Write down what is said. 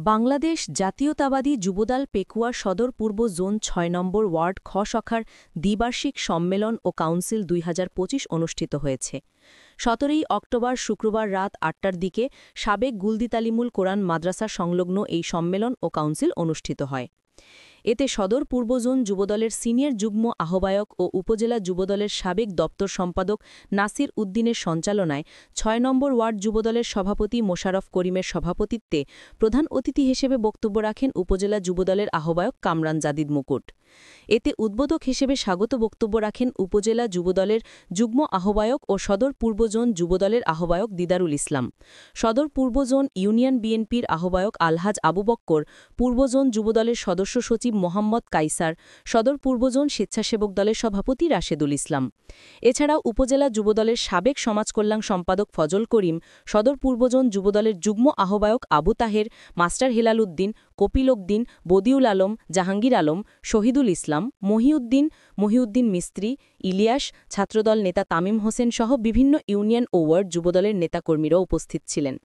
বাংলাদেশ জাতীয়তাবাদী যুবদল পেকুয়ার সদর পূর্ব জোন ৬ নম্বর ওয়ার্ড খ শাখার দ্বিবার্ষিক সম্মেলন ও কাউন্সিল ২০২৫ অনুষ্ঠিত হয়েছে। ১৭ অক্টোবর শুক্রবার রাত ৮টার দিকে সাবেক গুলদি তালিমুল কোরআন মাদ্রাসা সংলগ্ন এই সম্মেলন ও কাউন্সিল অনুষ্ঠিত হয়। এতে সদর পূর্ব জোন যুবদলের সিনিয়র যুগ্ম আহ্বায়ক ও উপজেলা যুবদলের সাবেক দপ্তর সম্পাদক নাসির উদ্দিনের সঞ্চালনায় ৬ নম্বর ওয়ার্ড যুবদলের সভাপতি মোশাররফ করিমের সভাপতিত্বে প্রধান অতিথি হিসেবে বক্তব্য রাখেন উপজেলা যুবদলের আহ্বায়ক কামরান জাদিদ মুকুট। এতে উদ্বোধক হিসেবে স্বাগত বক্তব্য রাখেন উপজেলা যুবদলের যুগ্ম আহ্বায়ক ও সদর পূর্ব জোন যুবদলের আহ্বায়ক দিদারুল ইসলাম, সদর পূর্ব জোন ইউনিয়ন বিএনপির আহ্বায়ক আলহাজ আবু বক্কর, পূর্ব জোন যুবদলের সদস্য সচিব মোহাম্মদ কাইসার, সদর পূর্ব জোন স্বেচ্ছাসেবক দলের সভাপতি রাশেদুল ইসলাম। এছাড়াও উপজেলা যুবদলের সাবেক সমাজকল্যাণ সম্পাদক ফজল করিম, সদর পূর্ব জোন যুবদলের যুগ্ম আহ্বায়ক আবু তাহের, মাস্টার হেলাল উদ্দিন, কপিল উদ্দিন, বদিউল আলম, জাহাঙ্গীর আলম, শহীদুল ইসলাম, মহিউদ্দিন মিস্ত্রি, ইলিয়াস, ছাত্রদল নেতা তামিম হোসেন সহ বিভিন্ন ইউনিয়ন ও ওয়ার্ড যুবদলের নেতাকর্মীরাও উপস্থিত ছিলেন।